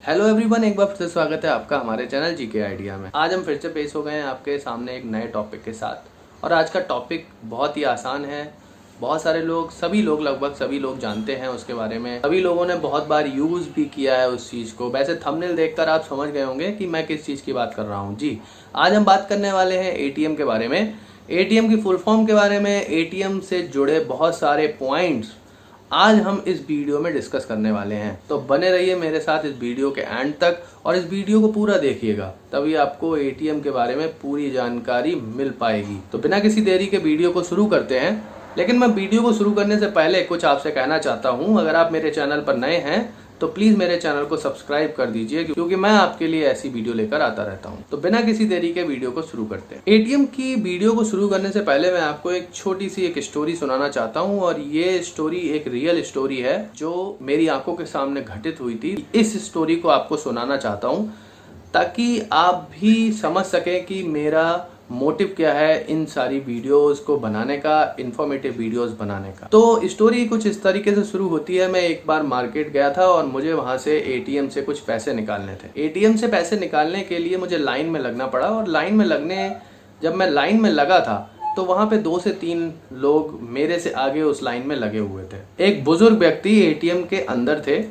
Hello everyone, एक बार फिर से स्वागत है आपका हमारे चैनल जीके आइडिया में। आज हम फिर से पेश हो गए हैं आपके सामने एक नए टॉपिक के साथ। और आज का टॉपिक बहुत ही आसान है। बहुत सारे लोग, सभी लोग, लगभग सभी लोग जानते हैं उसके बारे में। सभी लोगों ने बहुत बार यूज़ भी किया है उस चीज़ को। वैसे थंबनेल देखकर आप समझ गए होंगे कि मैं किस चीज़ की बात कर रहा हूँ। जी, आज हम बात करने वाले हैं एटीएम के बारे में, एटीएम की फुल फॉर्म के बारे में, एटीएम से जुड़े बहुत सारे पॉइंट्स आज हम इस वीडियो में डिस्कस करने वाले हैं। तो बने रहिए मेरे साथ इस वीडियो के एंड तक और इस वीडियो को पूरा देखिएगा, तभी आपको एटीएम के बारे में पूरी जानकारी मिल पाएगी। तो बिना किसी देरी के वीडियो को शुरू करते हैं। लेकिन मैं वीडियो को शुरू करने से पहले कुछ आपसे कहना चाहता हूं। अगर आप मेरे चैनल पर नए हैं तो प्लीज मेरे चैनल को सब्सक्राइब कर दीजिए, क्योंकि मैं आपके लिए ऐसी वीडियो लेकर आता रहता हूं। तो बिना किसी देरी के वीडियो को शुरू करते हैं। एटीएम की वीडियो को शुरू करने से पहले मैं आपको एक छोटी सी एक स्टोरी सुनाना चाहता हूं। और ये स्टोरी एक रियल स्टोरी है जो मेरी आंखों के सामने घटित हुई थी। इस स्टोरी को आपको सुनाना चाहता हूं ताकि आप भी समझ सकें कि मेरा मोटिव क्या है इन सारी वीडियोस को बनाने का, इंफॉर्मेटिव वीडियोस बनाने का। तो स्टोरी कुछ इस तरीके से शुरू होती है। मैं एक बार मार्केट गया था और मुझे वहां से एटीएम से कुछ पैसे निकालने थे। एटीएम से पैसे निकालने के लिए मुझे लाइन में लगना पड़ा। और जब मैं लाइन में लगा था तो वहां पे 2 से 3 लोग मेरे से आगे उस लाइन में लगे हुए थे। एक बुजुर्ग व्यक्ति एटीएम के अंदर थे।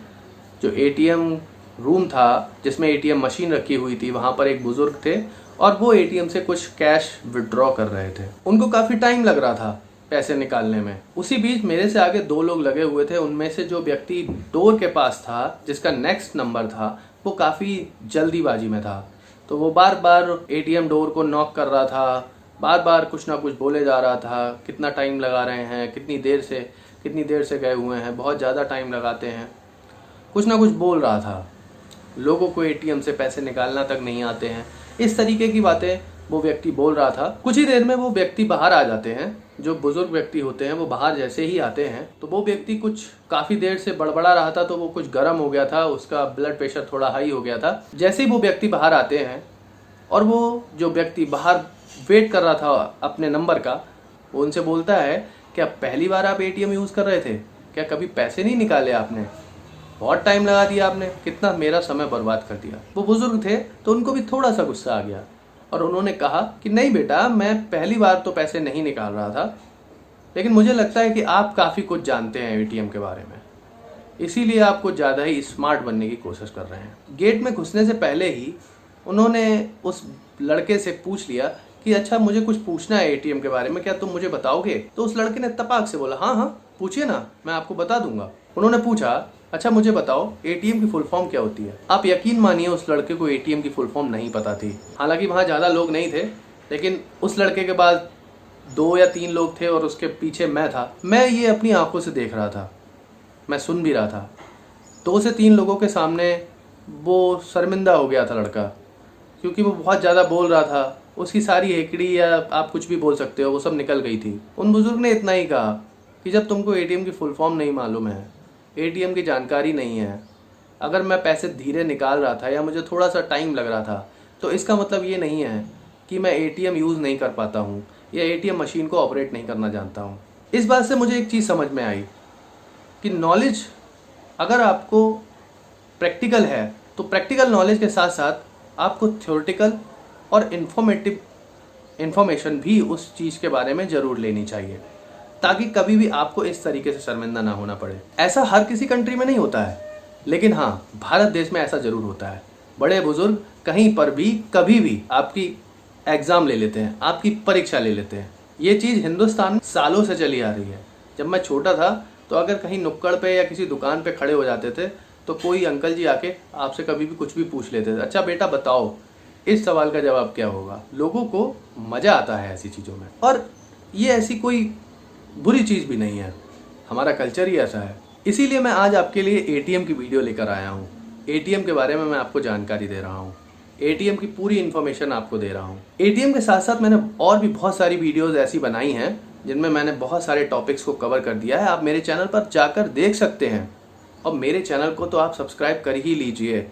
जो एटीएम रूम था जिसमें एटीएम मशीन रखी हुई थी, वहां पर एक बुजुर्ग थे और वो एटीएम से कुछ कैश विड्रॉ कर रहे थे। उनको काफी टाइम लग रहा था पैसे निकालने में। उसी बीच मेरे से आगे 2 लोग लगे हुए थे। उनमें से जो व्यक्ति डोर के पास था, जिसका नेक्स्ट नंबर था, वो काफी जल्दीबाजी में था। तो वो बार बार एटीएम डोर को नॉक कर रहा था, बार बार कुछ ना कुछ बोले जा रहा था। कितना टाइम लगा रहे हैं, कितनी देर से गए हुए हैं, बहुत ज़्यादा टाइम लगाते हैं, कुछ ना कुछ बोल रहा था। लोगों को एटीएम से पैसे निकालना तक नहीं आते हैं, इस तरीके की बातें वो व्यक्ति बोल रहा था। कुछ ही देर में वो व्यक्ति बाहर आ जाते हैं। जो बुजुर्ग व्यक्ति होते हैं वो बाहर जैसे ही आते हैं तो वो व्यक्ति कुछ काफी देर से बड़बड़ा रहा था, तो वो कुछ गर्म हो गया था, उसका ब्लड प्रेशर थोड़ा हाई हो गया था। जैसे ही वो व्यक्ति बाहर आते हैं और वो जो व्यक्ति बाहर वेट कर रहा था अपने नंबर का, वो उनसे बोलता है, क्या पहली बार आप एटीएम यूज कर रहे थे? क्या कभी पैसे नहीं निकाले आपने? बहुत टाइम लगा दिया आपने, कितना मेरा समय बर्बाद कर दिया। वो बुजुर्ग थे तो उनको भी थोड़ा सा गुस्सा आ गया और उन्होंने कहा कि नहीं बेटा, मैं पहली बार तो पैसे नहीं निकाल रहा था, लेकिन मुझे लगता है कि आप काफ़ी कुछ जानते हैं एटीएम के बारे में, इसीलिए आप कुछ ज़्यादा ही स्मार्ट बनने की कोशिश कर रहे हैं। गेट में घुसने से पहले ही उन्होंने उस लड़के से पूछ लिया कि अच्छा, मुझे कुछ पूछना है एटीएम के बारे में, क्या तुम मुझे बताओगे? तो उस लड़के ने तपाक से बोला, हाँ हाँ पूछिए ना, मैं आपको बता दूंगा। उन्होंने पूछा, अच्छा मुझे बताओ एटीएम की फुल फॉर्म क्या होती है? आप यकीन मानिए उस लड़के को एटीएम की फुल फॉर्म नहीं पता थी। हालांकि वहाँ ज़्यादा लोग नहीं थे, लेकिन उस लड़के के बाद 2 या 3 लोग थे और उसके पीछे मैं था। मैं ये अपनी आंखों से देख रहा था, मैं सुन भी रहा था। 2 से 3 लोगों के सामने वो शर्मिंदा हो गया था लड़का, क्योंकि वो बहुत ज़्यादा बोल रहा था। उसकी सारी हेकड़ी, या आप कुछ भी बोल सकते हो, वो सब निकल गई थी। उन बुजुर्ग ने इतना ही कहा कि जब तुमको एटीएम की फुल फॉर्म नहीं मालूम है, एटीएम की जानकारी नहीं है, अगर मैं पैसे धीरे निकाल रहा था या मुझे थोड़ा सा टाइम लग रहा था, तो इसका मतलब ये नहीं है कि मैं एटीएम यूज़ नहीं कर पाता हूँ या एटीएम मशीन को ऑपरेट नहीं करना जानता हूँ। इस बात से मुझे एक चीज़ समझ में आई कि नॉलेज अगर आपको प्रैक्टिकल है तो प्रैक्टिकल नॉलेज के साथ साथ आपको थ्योरेटिकल और इन्फॉर्मेशन भी उस चीज़ के बारे में ज़रूर लेनी चाहिए, ताकि कभी भी आपको इस तरीके से शर्मिंदा ना होना पड़े। ऐसा हर किसी कंट्री में नहीं होता है, लेकिन हाँ, भारत देश में ऐसा ज़रूर होता है। बड़े बुजुर्ग कहीं पर भी कभी भी आपकी एग्ज़ाम ले लेते हैं, आपकी परीक्षा ले लेते हैं। ये चीज़ हिंदुस्तान में सालों से चली आ रही है। जब मैं छोटा था तो अगर कहीं नुक्कड़ पे या किसी दुकान पे खड़े हो जाते थे तो कोई अंकल जी आके आपसे कभी भी कुछ भी पूछ लेते थे, अच्छा बेटा बताओ इस सवाल का जवाब क्या होगा। लोगों को मज़ा आता है ऐसी चीज़ों में, और ये ऐसी कोई बुरी चीज़ भी नहीं है, हमारा कल्चर ही ऐसा है। इसीलिए मैं आज आपके लिए एटीएम की वीडियो लेकर आया हूँ। एटीएम के बारे में मैं आपको जानकारी दे रहा हूँ, एटीएम की पूरी इन्फॉर्मेशन आपको दे रहा हूँ। एटीएम के साथ साथ मैंने और भी बहुत सारी वीडियोस ऐसी बनाई हैं जिनमें मैंने बहुत सारे टॉपिक्स को कवर कर दिया है। आप मेरे चैनल पर जाकर देख सकते हैं, और मेरे चैनल को तो आप सब्सक्राइब कर ही लीजिए,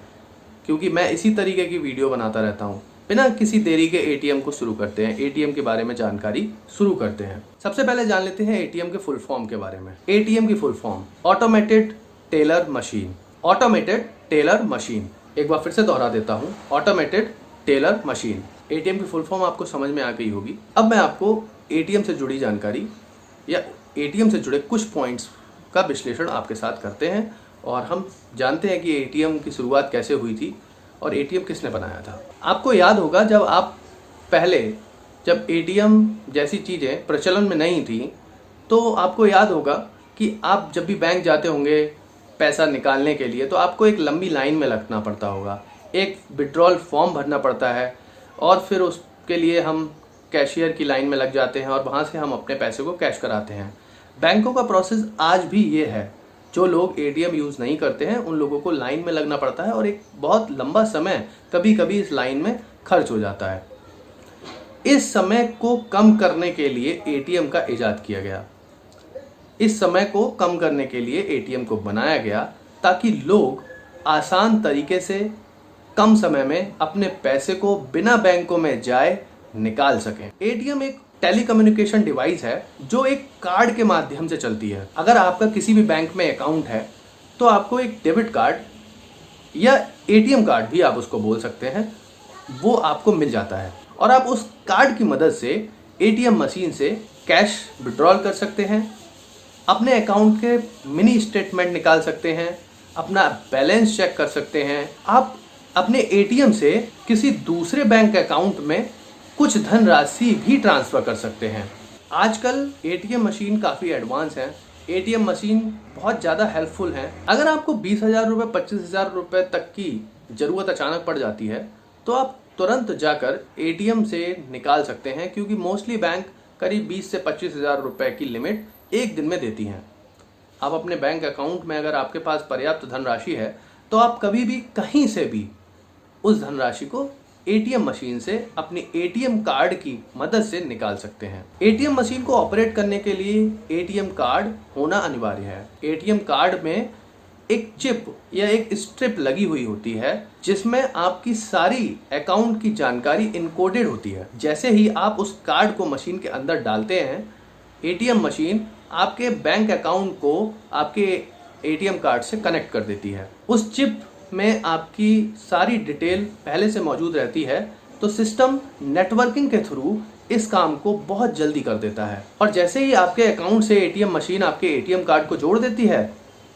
क्योंकि मैं इसी तरीके की वीडियो बनाता रहता हूँ। बिना किसी देरी के एटीएम को शुरू करते हैं, एटीएम के बारे में जानकारी शुरू करते हैं। सबसे पहले जान लेते हैं एटीएम के फुल फॉर्म के बारे में। एटीएम की full form automated teller machine. Automated teller machine एक बार फिर से दोहरा देता हूँ, ऑटोमेटेड टेलर मशीन। एटीएम की फुल फॉर्म आपको समझ में आ गई होगी। अब मैं आपको एटीएम से जुड़ी जानकारी या एटीएम से जुड़े कुछ पॉइंट्स का विश्लेषण आपके साथ करते हैं और हम जानते हैं कि एटीएम की शुरुआत कैसे हुई थी और एटीएम किसने बनाया था। आपको याद होगा जब एटीएम जैसी चीज़ें प्रचलन में नहीं थी, तो आपको याद होगा कि आप जब भी बैंक जाते होंगे पैसा निकालने के लिए, तो आपको एक लंबी लाइन में लगना पड़ता होगा, एक विड्रॉल फॉर्म भरना पड़ता है और फिर उसके लिए हम कैशियर की लाइन में लग जाते हैं और वहाँ से हम अपने पैसे को कैश कराते हैं। बैंकों का प्रोसेस आज भी ये है। जो लोग एटीएम यूज़ नहीं करते हैं उन लोगों को लाइन में लगना पड़ता है और एक बहुत लंबा समय कभी कभी इस लाइन में खर्च हो जाता है। इस समय को कम करने के लिए एटीएम का इजाद किया गया। इस समय को कम करने के लिए एटीएम को बनाया गया ताकि लोग आसान तरीके से कम समय में अपने पैसे को बिना बैंकों में जाए निकाल सकें। एटीएम एक टेलीकम्युनिकेशन डिवाइस है जो एक कार्ड के माध्यम से चलती है। अगर आपका किसी भी बैंक में अकाउंट है तो आपको एक डेबिट कार्ड या एटीएम कार्ड भी आप उसको बोल सकते हैं, वो आपको मिल जाता है और आप उस कार्ड की मदद से एटीएम मशीन से कैश विड्रॉल कर सकते हैं, अपने अकाउंट के मिनी स्टेटमेंट निकाल सकते हैं, अपना बैलेंस चेक कर सकते हैं। आप अपने एटीएम से किसी दूसरे बैंक अकाउंट में कुछ धनराशि भी ट्रांसफ़र कर सकते हैं। आजकल एटीएम मशीन काफ़ी एडवांस हैं। एटीएम मशीन बहुत ज़्यादा हेल्पफुल हैं। अगर आपको 20,000 रुपये 25,000 रुपये तक की ज़रूरत अचानक पड़ जाती है तो आप तुरंत जाकर एटीएम से निकाल सकते हैं, क्योंकि मोस्टली बैंक करीब 20 से 25,000 रुपये की लिमिट एक दिन में देती हैं। आप अपने बैंक अकाउंट में अगर आपके पास पर्याप्त धनराशि है तो आप कभी भी कहीं से भी उस धनराशि को एटीएम मशीन से अपनी एटीएम कार्ड की मदद से निकाल सकते हैं। एटीएम मशीन को ऑपरेट करने के लिए एटीएम कार्ड होना अनिवार्य है। एटीएम कार्ड में एक चिप या एक स्ट्रिप लगी हुई होती है जिसमें आपकी सारी अकाउंट की जानकारी इनकोडेड होती है। जैसे ही आप उस कार्ड को मशीन के अंदर डालते हैं, एटीएम मशीन आपके बैंक अकाउंट को आपके एटीएम कार्ड से कनेक्ट कर देती है। उस चिप में आपकी सारी डिटेल पहले से मौजूद रहती है, तो सिस्टम नेटवर्किंग के थ्रू इस काम को बहुत जल्दी कर देता है और जैसे ही आपके अकाउंट से एटीएम मशीन आपके एटीएम कार्ड को जोड़ देती है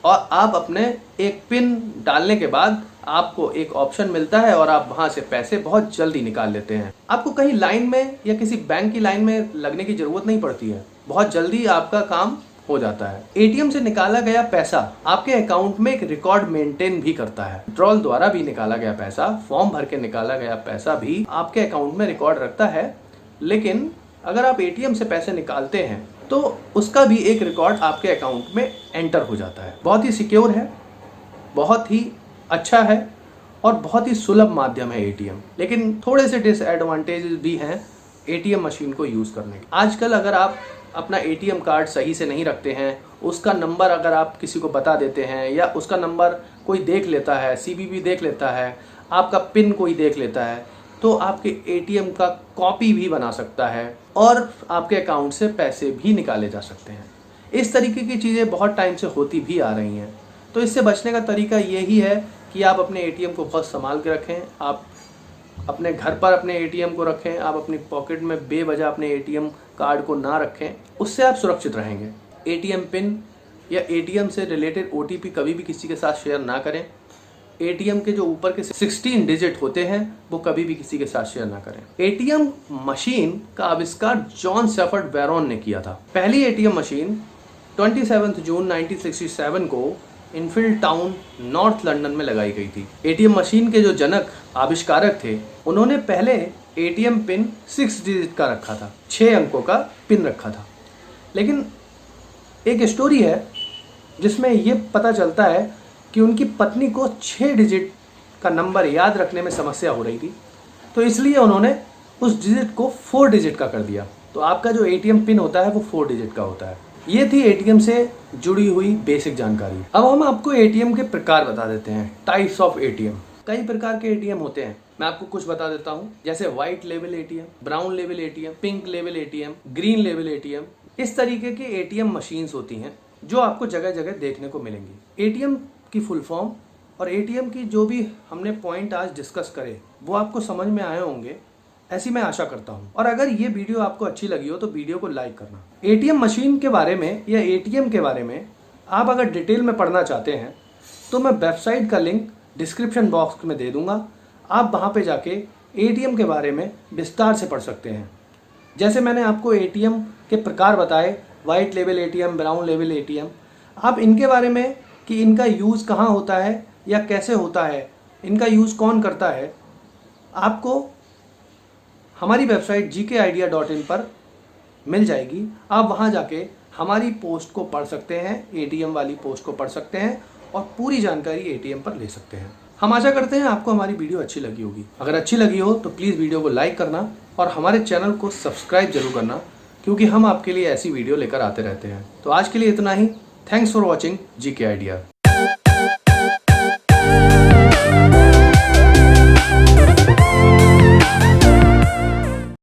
और आप अपने एक पिन डालने के बाद आपको एक ऑप्शन मिलता है और आप वहां से पैसे बहुत जल्दी निकाल लेते हैं। आपको कहीं लाइन में या किसी बैंक की लाइन में लगने की जरूरत नहीं पड़ती है, बहुत जल्दी आपका काम हो जाता है। एटीएम से निकाला गया पैसा आपके अकाउंट में एक रिकॉर्ड मेंटेन भी करता है। विड्रॉल द्वारा भी निकाला गया पैसा, फॉर्म भर के निकाला गया पैसा भी आपके अकाउंट में रिकॉर्ड रखता है, लेकिन अगर आप एटीएम से पैसे निकालते हैं तो उसका भी एक रिकॉर्ड आपके अकाउंट में एंटर हो जाता है। बहुत ही सिक्योर है, बहुत ही अच्छा है और बहुत ही सुलभ माध्यम है एटीएम। लेकिन थोड़े से डिसएडवांटेजेस भी हैं एटीएम मशीन को यूज़ करने के। आजकल अगर आप अपना एटीएम कार्ड सही से नहीं रखते हैं, उसका नंबर अगर आप किसी को बता देते हैं या उसका नंबर कोई देख लेता है, सीवीवी देख लेता है, आपका पिन कोई देख लेता है, तो आपके एटीएम का कॉपी भी बना सकता है और आपके अकाउंट से पैसे भी निकाले जा सकते हैं। इस तरीके की चीज़ें बहुत टाइम से होती भी आ रही हैं। तो इससे बचने का तरीका यही है कि आप अपने एटीएम को बहुत संभाल के रखें, आप अपने घर पर अपने एटीएम को रखें, आप अपनी पॉकेट में बेवजह अपने एटीएम कार्ड को ना रखें, उससे आप सुरक्षित रहेंगे। एटीएम पिन या एटीएम से रिलेटेड ओटीपी कभी भी किसी के साथ शेयर ना करें। एटीएम के जो ऊपर के 16 डिजिट होते हैं वो कभी भी किसी के साथ शेयर ना करें। एटीएम मशीन का आविष्कार जॉन शेफर्ड बैरोन ने किया था। पहली एटीएम मशीन 27 जून 1967 को इनफील्ड टाउन नॉर्थ लंदन में लगाई गई थी। एटीएम मशीन के जो जनक आविष्कारक थे उन्होंने पहले एटीएम पिन 6 डिजिट का रखा था, 6 अंकों का पिन रखा था। लेकिन एक स्टोरी है जिसमें ये पता चलता है कि उनकी पत्नी को 6 डिजिट का नंबर याद रखने में समस्या हो रही थी, तो इसलिए उन्होंने उस डिजिट को 4 डिजिट का कर दिया। तो आपका जो एटीएम पिन होता है वो 4 डिजिट का होता है। ये थी एटीएम से जुड़ी हुई बेसिक जानकारी। अब हम आपको एटीएम के प्रकार बता देते हैं, टाइप्स ऑफ एटीएम। कई प्रकार के एटीएम होते हैं, मैं आपको कुछ बता देता हूँ, जैसे white level ATM, brown level ATM, pink level ATM, green level ATM. इस तरीके के एटीएम मशीन्स होती हैं जो आपको जगह जगह देखने को मिलेंगी। एटीएम की फुल फॉर्म और एटीएम की जो भी हमने पॉइंट आज डिस्कस करे वो आपको समझ में आए होंगे, ऐसी मैं आशा करता हूं। और अगर ये वीडियो आपको अच्छी लगी हो तो वीडियो को लाइक करना। एटीएम मशीन के बारे में या एटीएम के बारे में आप अगर डिटेल में पढ़ना चाहते हैं तो मैं वेबसाइट का लिंक डिस्क्रिप्शन बॉक्स में दे दूंगा। आप वहां पे जाके एटीएम के बारे में विस्तार से पढ़ सकते हैं। जैसे मैंने आपको एटीएम के प्रकार बताए, white level ATM, brown level ATM, आप इनके बारे में कि इनका यूज़ कहाँ होता है या कैसे होता है, इनका यूज़ कौन करता है, आपको हमारी वेबसाइट gkidea.in पर मिल जाएगी। आप वहां जाके हमारी पोस्ट को पढ़ सकते हैं, एटीएम वाली पोस्ट को पढ़ सकते हैं और पूरी जानकारी एटीएम पर ले सकते हैं। हम आशा करते हैं आपको हमारी वीडियो अच्छी लगी होगी। अगर अच्छी लगी हो तो प्लीज़ वीडियो को लाइक करना और हमारे चैनल को सब्सक्राइब जरूर करना, क्योंकि हम आपके लिए ऐसी वीडियो लेकर आते रहते हैं। तो आज के लिए इतना ही। Thanks for watching GK idea.